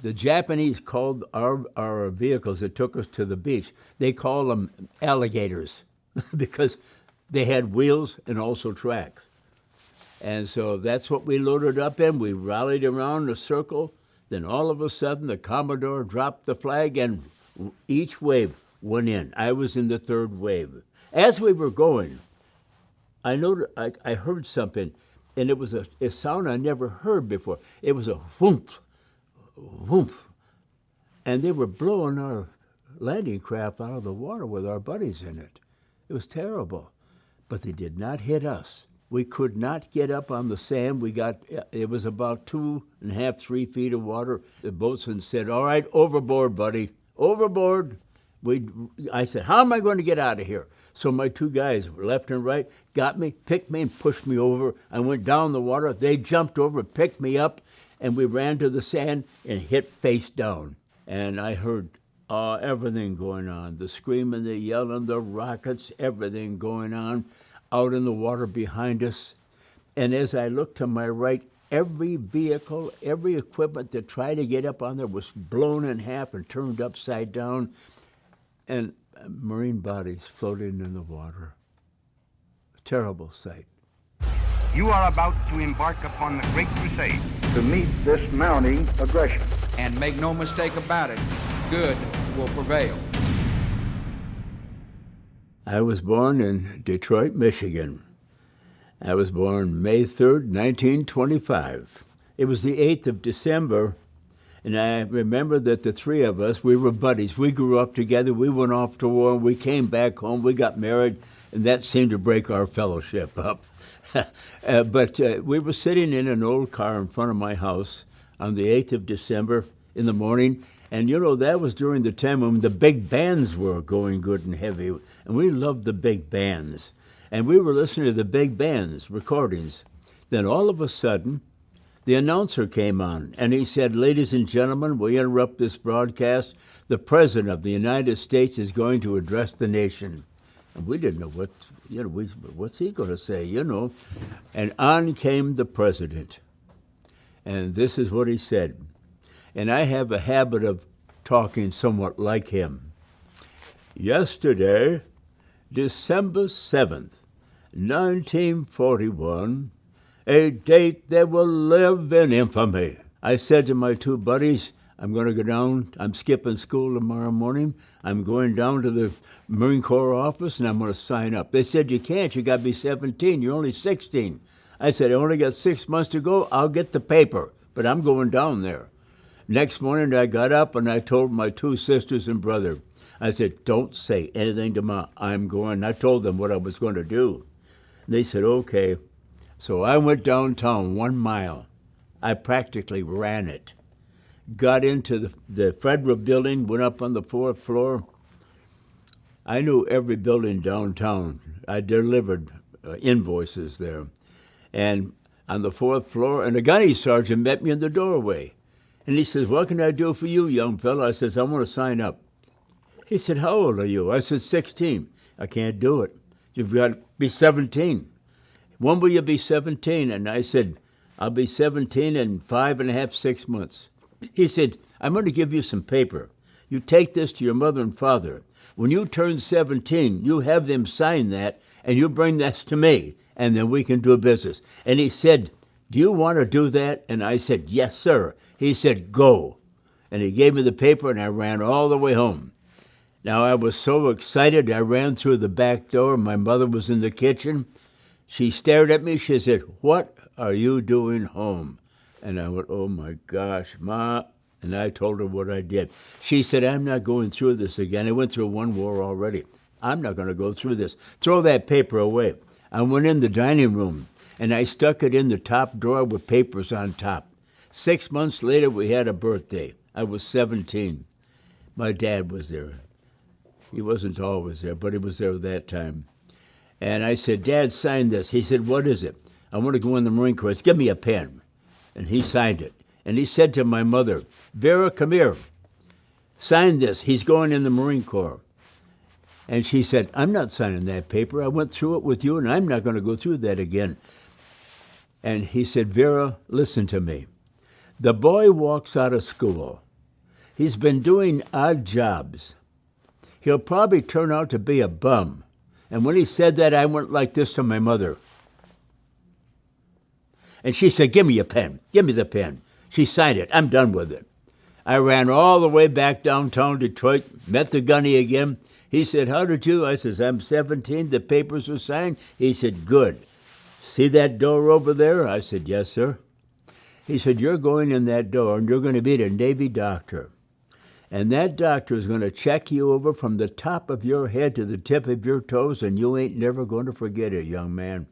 The Japanese called our vehicles that took us to the beach, they call them alligators because they had wheels and also tracks. And so that's what we loaded up in. We rallied around a circle. Then all of a sudden, the Commodore dropped the flag, and each wave went in. I was in the third wave. As we were going, I heard something, and it was a sound I never heard before. It was a whoomp, whoomp. And they were blowing our landing craft out of the water with our buddies in it. It was terrible. But they did not hit us. We could not get up on the sand. It was about 2.5, 3 feet of water. The boatswain said, "All right, overboard, buddy, overboard." I said, "How am I going to get out of here?" So my two guys, left and right, got me, picked me, and pushed me over. I went down the water. They jumped over, picked me up, and we ran to the sand and hit face down. And I heard everything going on, the screaming, the yelling, the rockets, everything going on out in the water behind us. And as I looked to my right, every vehicle, every equipment that tried to get up on there was blown in half and turned upside down, and marine bodies floating in the water. A terrible sight. You are about to embark upon the great crusade to meet this mounting aggression. And make no mistake about it, good will prevail. I was born in Detroit, Michigan. I was born May 3rd, 1925. It was the 8th of December, and I remember that the three of us, we were buddies. We grew up together. We went off to war. We came back home. We got married, and that seemed to break our fellowship up. But we were sitting in an old car in front of my house on the 8th of December in the morning, and that was during the time when the big bands were going good and heavy, and we loved the big bands. And we were listening to the big bands recordings. Then all of a sudden, the announcer came on, and he said, "Ladies and gentlemen, we interrupt this broadcast. The President of the United States is going to address the nation." And we didn't know what's he going to say, And on came the President. And this is what he said. And I have a habit of talking somewhat like him. "Yesterday, December 7th, 1941, a date that will live in infamy." I said to my two buddies, "I'm going to go down. I'm skipping school tomorrow morning. I'm going down to the Marine Corps office, and I'm going to sign up." They said, "You can't. You got to be 17. You're only 16. I said, "I only got 6 months to go. I'll get the paper, but I'm going down there." Next morning, I got up, and I told my two sisters and brother, I said, "Don't say anything to Mom. I'm going." I told them what I was going to do. They said, "Okay." So I went downtown 1 mile. I practically ran it. Got into the Federal building, went up on the 4th floor. I knew every building downtown. I delivered invoices there. And on the 4th floor, and a gunny sergeant met me in the doorway. And he says, "What can I do for you, young fellow?" I says, "I want to sign up." He said, "How old are you?" I said, 16. "I can't do it. You've got to be 17. "When will you be 17? And I said, "I'll be 17 in 5.5, 6 months. He said, "I'm going to give you some paper. You take this to your mother and father. When you turn 17, you have them sign that, and you bring that to me, and then we can do business." And he said, "Do you want to do that?" And I said, "Yes, sir." He said, "Go." And he gave me the paper, and I ran all the way home. Now, I was so excited, I ran through the back door. My mother was in the kitchen. She stared at me. She said, "What are you doing home?" And I went, "Oh, my gosh, Ma." And I told her what I did. She said, "I'm not going through this again. I went through one war already. I'm not going to go through this. Throw that paper away." I went in the dining room, and I stuck it in the top drawer with papers on top. 6 months later, we had a birthday. I was 17. My dad was there. He wasn't always there, but he was there that time. And I said, "Dad, sign this." He said, "What is it?" "I want to go in the Marine Corps." "Give me a pen." And he signed it. And he said to my mother, "Vera, come here. Sign this. He's going in the Marine Corps." And she said, "I'm not signing that paper. I went through it with you, and I'm not going to go through that again." And he said, "Vera, listen to me. The boy walks out of school, He's been doing odd jobs. He'll probably turn out to be a bum. And when he said that, I went like this to my mother. And she said, give me a pen. Give me the pen. She signed it. I'm done with it. I ran all the way back downtown Detroit, met the gunny again. He said, how did you? I says, I'm 17. The papers were signed. He said, good. See that door over there? I said, yes, sir. He said, you're going in that door, and you're going to meet a Navy doctor. And that doctor is going to check you over from the top of your head to the tip of your toes, and you ain't never going to forget it, young man.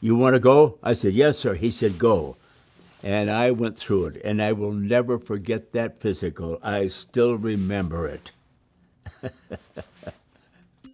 You want to go? I said, yes, sir. He said, go. And I went through it, and I will never forget that physical. I still remember it.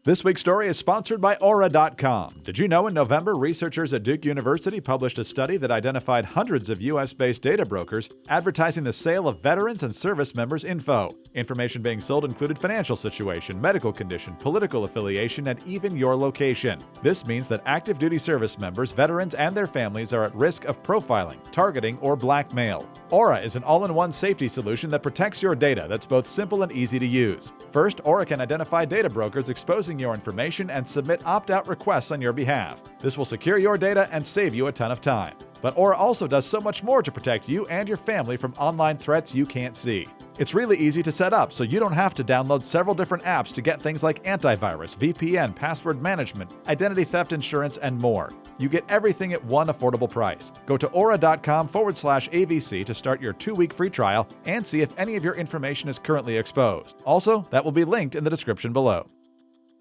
This week's story is sponsored by Aura.com. Did you know in November, researchers at Duke University published a study that identified hundreds of U.S.-based data brokers advertising the sale of veterans and service members' info. Information being sold included financial situation, medical condition, political affiliation, and even your location. This means that active duty service members, veterans, and their families are at risk of profiling, targeting, or blackmail. Aura is an all-in-one safety solution that protects your data that's both simple and easy to use. First, Aura can identify data brokers exposing your information and submit opt-out requests on your behalf. This will secure your data and save you a ton of time. But Aura also does so much more to protect you and your family from online threats you can't see. It's really easy to set up, so you don't have to download several different apps to get things like antivirus, VPN, password management, identity theft insurance, and more. You get everything at one affordable price. Go to aura.com/AVC to start your 2-week free trial and see if any of your information is currently exposed. Also, that will be linked in the description below.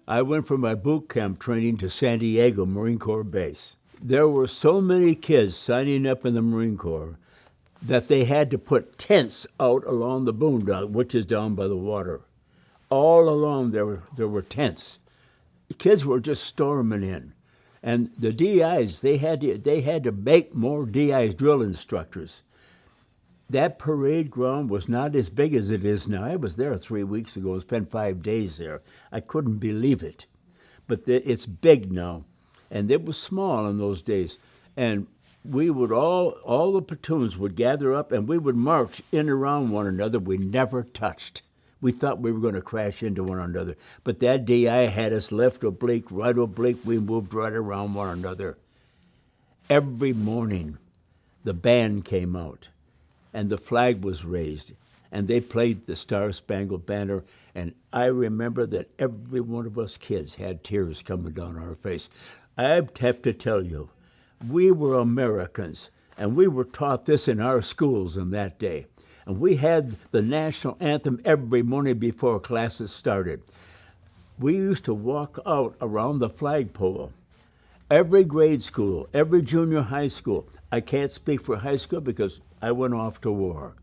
I went for my boot camp training to San Diego Marine Corps Base. There were so many kids signing up in the Marine Corps that they had to put tents out along the boondock, which is down by the water. All along there were tents. The kids were just storming in. And the DIs, they had to make more DIs, drill instructors. That parade ground was not as big as it is now. I was there 3 weeks ago. I spent 5 days there. I couldn't believe it. But it's big now. And it was small in those days. And we would all the platoons would gather up and we would march in around one another. We never touched. We thought we were going to crash into one another. But that DI had us left oblique, right oblique. We moved right around one another. Every morning, the band came out and the flag was raised. And they played the Star-Spangled Banner. And I remember that every one of us kids had tears coming down our face. I have to tell you, we were Americans, and we were taught this in our schools in that day. And we had the national anthem every morning before classes started. We used to walk out around the flagpole. Every grade school, every junior high school. I can't speak for high school because I went off to war.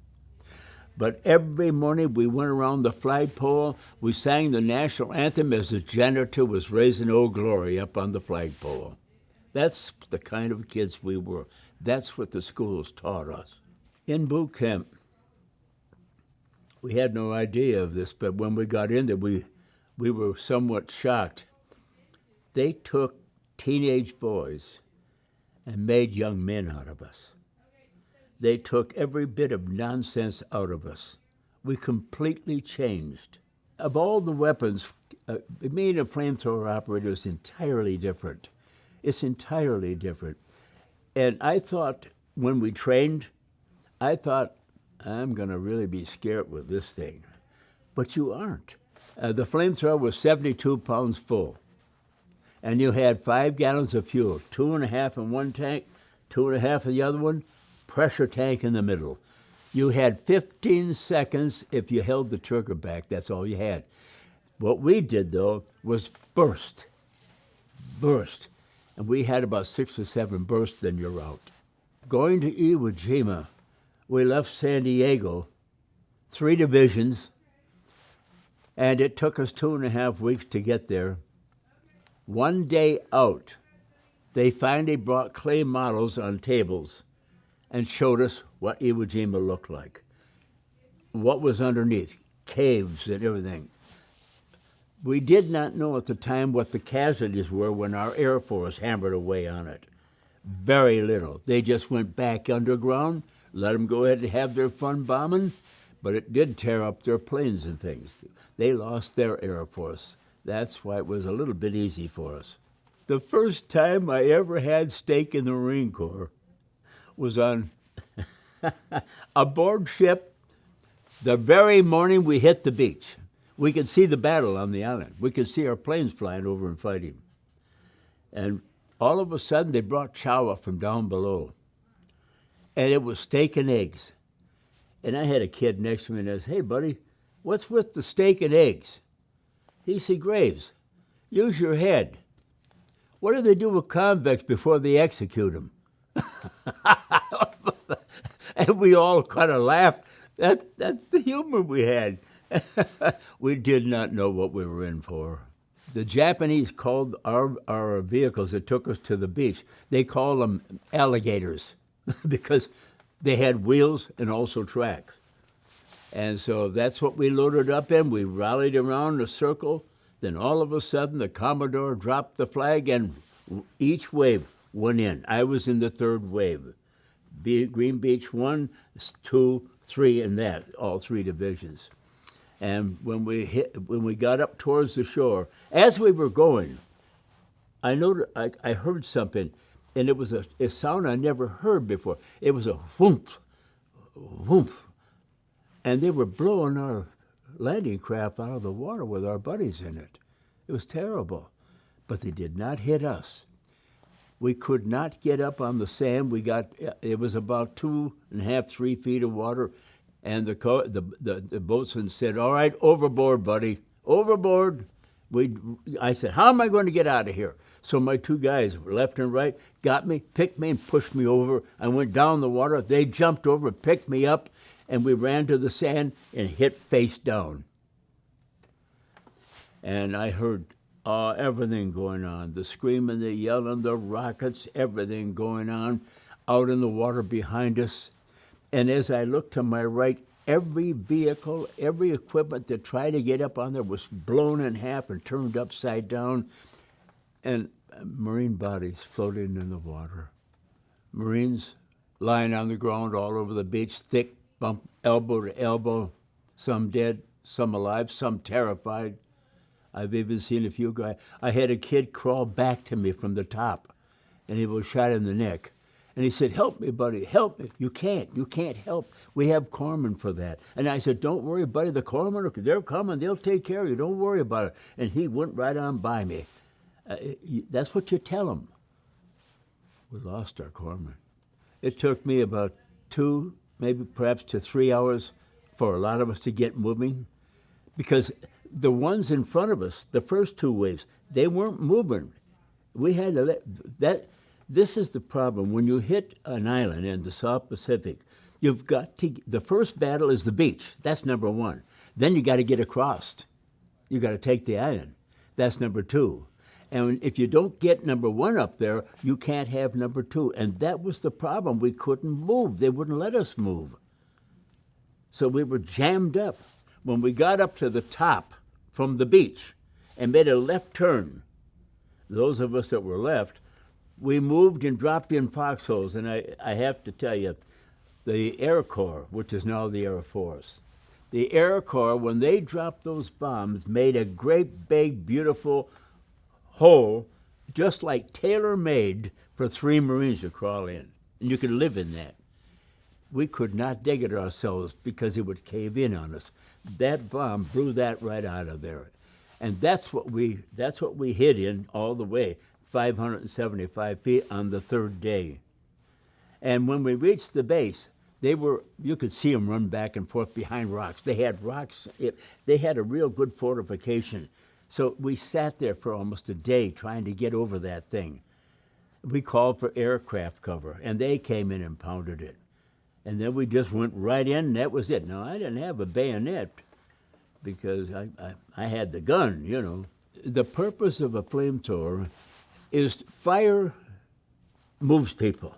But every morning we went around the flagpole. We sang the national anthem as the janitor was raising Old Glory up on the flagpole. That's the kind of kids we were. That's what the schools taught us. In boot camp, we had no idea of this, but when we got in there, we were somewhat shocked. They took teenage boys and made young men out of us. They took every bit of nonsense out of us. We completely changed. Of all the weapons, being a flamethrower operator is entirely different. It's entirely different. And I thought, when we trained, I thought, I'm going to really be scared with this thing. But you aren't. The flamethrower was 72 pounds full. And you had 5 gallons of fuel, 2.5 in one tank, 2.5 in the other one, pressure tank in the middle. You had 15 seconds if you held the trigger back. That's all you had. What we did, though, was burst. And we had about 6 or 7 bursts, then you're out. Going to Iwo Jima, we left San Diego, 3 divisions, and it took us 2.5 weeks to get there. One day out, they finally brought clay models on tables and showed us what Iwo Jima looked like, what was underneath, caves and everything. We did not know at the time what the casualties were when our Air Force hammered away on it. Very little. They just went back underground, let them go ahead and have their fun bombing, But it did tear up their planes and things. They lost their Air Force. That's why it was a little bit easy for us. The first time I ever had steak in the Marine Corps was on aboard ship the very morning we hit the beach. We could see the battle on the island. We could see our planes flying over and fighting. And all of a sudden, they brought chow up from down below. And it was steak and eggs. And I had a kid next to me and I said, "Hey, buddy, what's with the steak and eggs?" He said, "Graves, use your head. What do they do with convicts before they execute them?" And we all kind of laughed. That's the humor we had. We did not know what we were in for. The Japanese called our vehicles that took us to the beach, they called them alligators because they had wheels and also tracks. And so that's what we loaded up in. We rallied around a circle. Then all of a sudden, the Commodore dropped the flag and each wave went in. I was in the third wave. Green Beach 1, 2, 3, and that, all three divisions. And when we got up towards the shore, as we were going, I heard something, and it was a sound I never heard before. It was a whoomp, whoomp. And they were blowing our landing craft out of the water with our buddies in it. It was terrible. But they did not hit us. We could not get up on the sand. It was about 2.5, 3 feet of water. And the boatswain said, "All right, overboard, buddy, overboard." I said, "How am I going to get out of here?" So my two guys, left and right, got me, picked me, and pushed me over. I went down the water. They jumped over, picked me up, and we ran to the sand and hit face down. And I heard everything going on, the screaming, the yelling, the rockets, everything going on out in the water behind us. And as I looked to my right, every vehicle, every equipment that tried to get up on there was blown in half and turned upside down, and Marine bodies floating in the water. Marines lying on the ground all over the beach, thick, bump, elbow to elbow, some dead, some alive, some terrified. I've even seen a few guys. I had a kid crawl back to me from the top, and he was shot in the neck. And he said, "Help me, buddy, help me." You can't help. We have corpsmen for that. And I said, "Don't worry, buddy, the corpsmen, they're coming, they'll take care of you, don't worry about it." And he went right on by me. That's what you tell them. We lost our corpsmen. It took me about 2, maybe perhaps to 3 hours for a lot of us to get moving, because the ones in front of us, the first 2 waves, they weren't moving. We had to let that. This is the problem. When you hit an island in the South Pacific, you've got to, the first battle is the beach. That's number 1. Then you got to get across. You got to take the island. That's number 2. And if you don't get number 1 up there, you can't have number 2. And that was the problem. We couldn't move. They wouldn't let us move. So we were jammed up. When we got up to the top from the beach and made a left turn, those of us that were left, we moved and dropped in foxholes. And I have to tell you, the Air Corps, which is now the Air Force, the Air Corps, when they dropped those bombs, made a great, big, beautiful hole, just like tailor-made for 3 Marines to crawl in. And you could live in that. We could not dig it ourselves because it would cave in on us. That bomb blew that right out of there. And that's what we hid in all the way, 575 feet on the 3rd day. And when we reached the base, you could see them run back and forth behind rocks. They had rocks. They had a real good fortification. So we sat there for almost a day trying to get over that thing. We called for aircraft cover, and they came in and pounded it. And then we just went right in, and that was it. Now, I didn't have a bayonet because I had the gun, you know. The purpose of a flamethrower is fire moves people.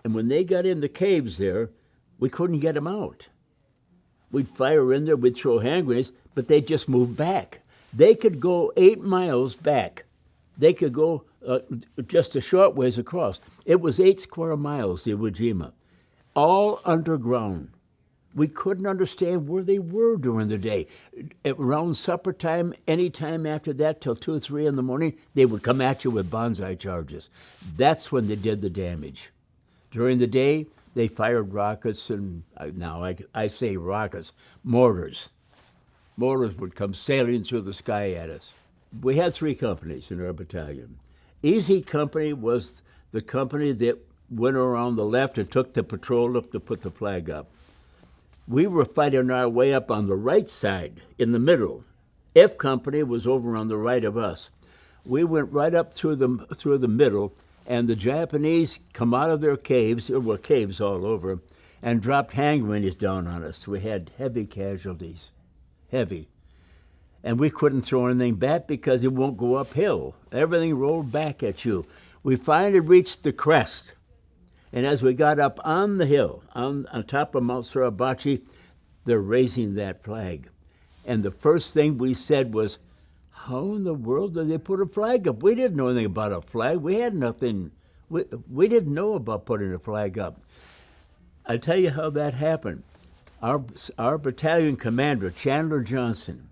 And when they got in the caves there, we couldn't get them out. We'd fire in there, we'd throw hand grenades, but they just moved back. They could go 8 miles back. They could go just a short ways across. It was 8 square miles, Iwo Jima, all underground. We couldn't understand where they were during the day. Around supper time, any time after that, till 2 or 3 in the morning, they would come at you with banzai charges. That's when they did the damage. During the day, they fired rockets, and now I say rockets, mortars. Mortars would come sailing through the sky at us. We had 3 companies in our battalion. Easy Company was the company that went around the left and took the patrol up to put the flag up. We were fighting our way up on the right side, in the middle. F Company was over on the right of us. We went right up through the middle, and the Japanese come out of their caves, there were caves all over, and dropped hand grenades down on us. We had heavy casualties, heavy. And we couldn't throw anything back because it won't go uphill. Everything rolled back at you. We finally reached the crest. And as we got up on the hill, on top of Mount Suribachi, they're raising that flag. And the first thing we said was, how in the world did they put a flag up? We didn't know anything about a flag. We had nothing. We didn't know about putting a flag up. I'll tell you how that happened. Our battalion commander, Chandler Johnson,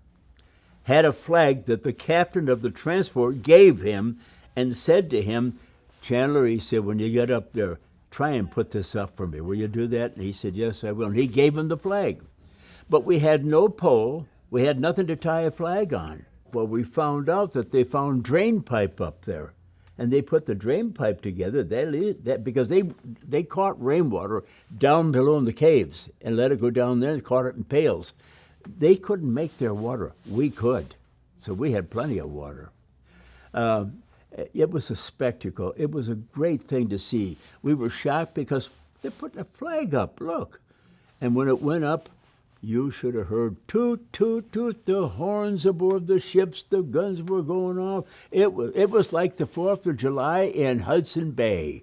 had a flag that the captain of the transport gave him and said to him, Chandler, he said, when you get up there, try and put this up for me. Will you do that? And he said, yes, I will. And he gave him the flag. But we had no pole. We had nothing to tie a flag on. Well, we found out that they found drain pipe up there. And they put the drain pipe together because they caught rainwater down below in the caves and let it go down there and caught it in pails. They couldn't make their water. We could. So we had plenty of water. It was a spectacle. It was a great thing to see. We were shocked because they're putting a flag up, look. And when it went up, you should have heard toot, toot, toot, the horns aboard the ships, the guns were going off. It was like the 4th of July in Hudson Bay.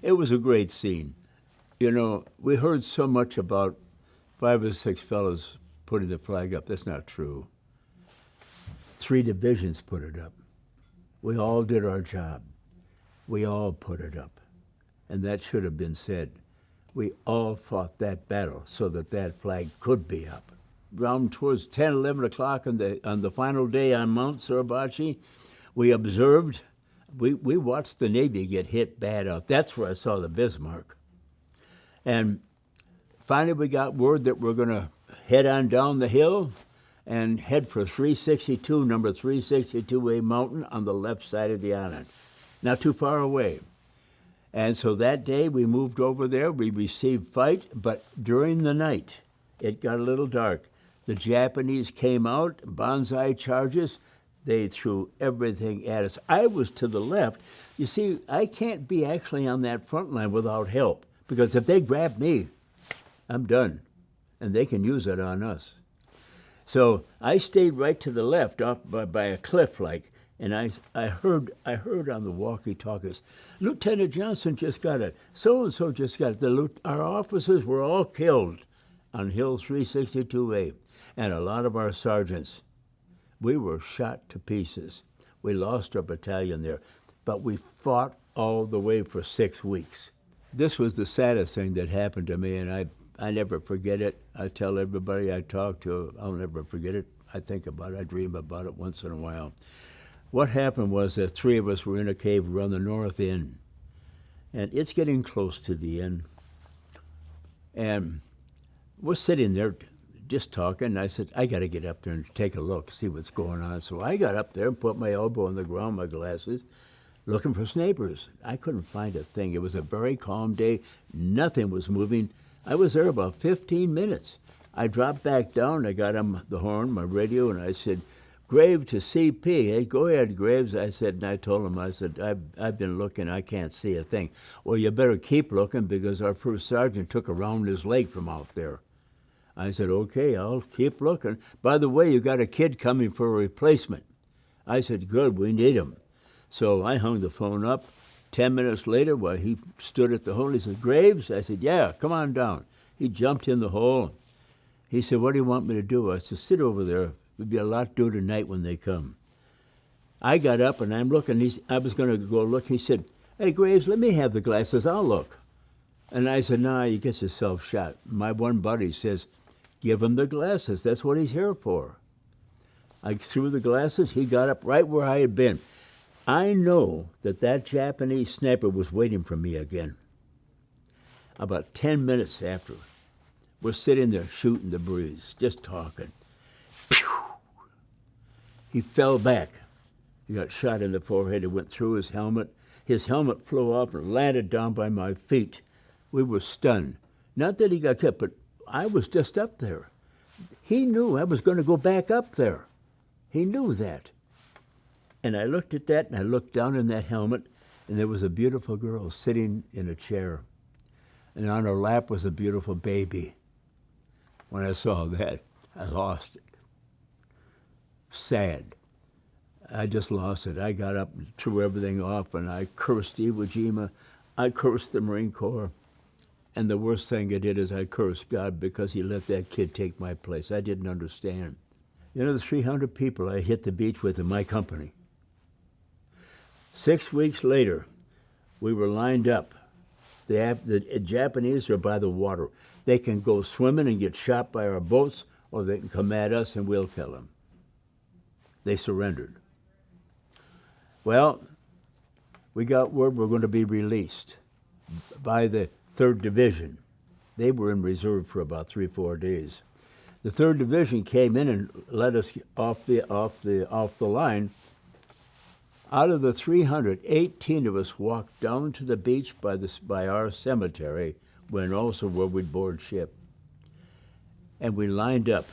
It was a great scene. You know, we heard so much about 5 or 6 fellows putting the flag up. That's not true. 3 divisions put it up. We all did our job. We all put it up. And that should have been said. We all fought that battle so that that flag could be up. Around towards 10, 11 o'clock on the final day on Mount Suribachi, we observed, we watched the Navy get hit bad out. That's where I saw the Bismarck. And finally we got word that we're going to head on down the hill and head for 362, number 362A mountain on the left side of the island. Not too far away. And so that day we moved over there. We received fight, but during the night, it got a little dark. The Japanese came out, banzai charges. They threw everything at us. I was to the left. You see, I can't be actually on that front line without help, because if they grab me, I'm done, and they can use it on us. So I stayed right to the left, off by a cliff like, and I heard on the walkie-talkies, Lieutenant Johnson just got it, so-and-so just got it. Our officers were all killed on Hill 362A, and a lot of our sergeants. We were shot to pieces. We lost our battalion there, but we fought all the way for 6 weeks. This was the saddest thing that happened to me, and I never forget it. I tell everybody I talk to, I'll never forget it. I think about it. I dream about it once in a while. What happened was that 3 of us were in a cave around the north end, and it's getting close to the end. And we're sitting there just talking, and I said, I got to get up there and take a look, see what's going on. So I got up there and put my elbow on the ground, my glasses, looking for snipers. I couldn't find a thing. It was a very calm day. Nothing was moving. I was there about 15 minutes. I dropped back down. I got on the horn, my radio, and I said, Graves to CP. Hey, go ahead, Graves. I said, and I told him, I said, I've been looking. I can't see a thing. Well, you better keep looking because our first sergeant took a round his leg from out there. I said, okay, I'll keep looking. By the way, you got a kid coming for a replacement. I said, good, we need him. So I hung the phone up. 10 minutes later, while he stood at the hole, he said, Graves? I said, yeah, come on down. He jumped in the hole. He said, what do you want me to do? I said, sit over there. There'll be a lot due tonight when they come. I got up and I'm looking. I was going to go look. He said, hey, Graves, let me have the glasses. I'll look. And I said, nah, you get yourself shot. My one buddy says, give him the glasses. That's what he's here for. I threw the glasses. He got up right where I had been. I know that that Japanese sniper was waiting for me again. About 10 minutes after, we're sitting there shooting the breeze, just talking. Pew! He fell back. He got shot in the forehead. It went through his helmet. His helmet flew off and landed down by my feet. We were stunned. Not that he got killed, but I was just up there. He knew I was going to go back up there. He knew that. And I looked at that, and I looked down in that helmet, and there was a beautiful girl sitting in a chair. And on her lap was a beautiful baby. When I saw that, I lost it. Sad. I just lost it. I got up and threw everything off, and I cursed Iwo Jima. I cursed the Marine Corps. And the worst thing I did is I cursed God because he let that kid take my place. I didn't understand. You know, the 300 people I hit the beach with in my company. 6 weeks later, we were lined up. The Japanese are by the water. They can go swimming and get shot by our boats, or they can come at us and we'll kill them. They surrendered. Well, we got word we're going to be released by the 3rd Division. They were in reserve for about 3-4 days. The 3rd Division came in and let us off the line. Out of the 300, 18 of us walked down to the beach by our cemetery, when also where we'd board ship. And we lined up.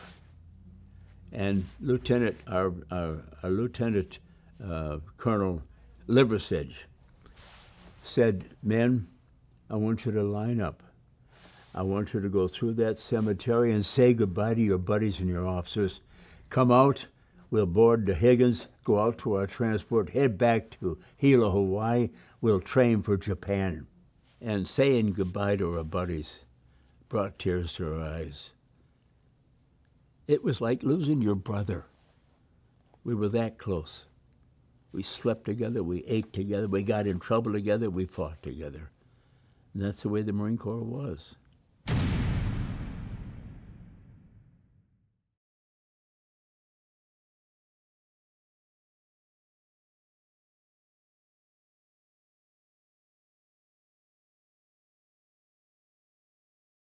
And our Lieutenant Colonel Liversedge said, men, I want you to line up. I want you to go through that cemetery and say goodbye to your buddies and your officers. Come out, we'll board the Higgins, go out to our transport, head back to Hilo, Hawaii. We'll train for Japan. And saying goodbye to our buddies brought tears to our eyes. It was like losing your brother. We were that close. We slept together, we ate together, we got in trouble together, we fought together. And that's the way the Marine Corps was.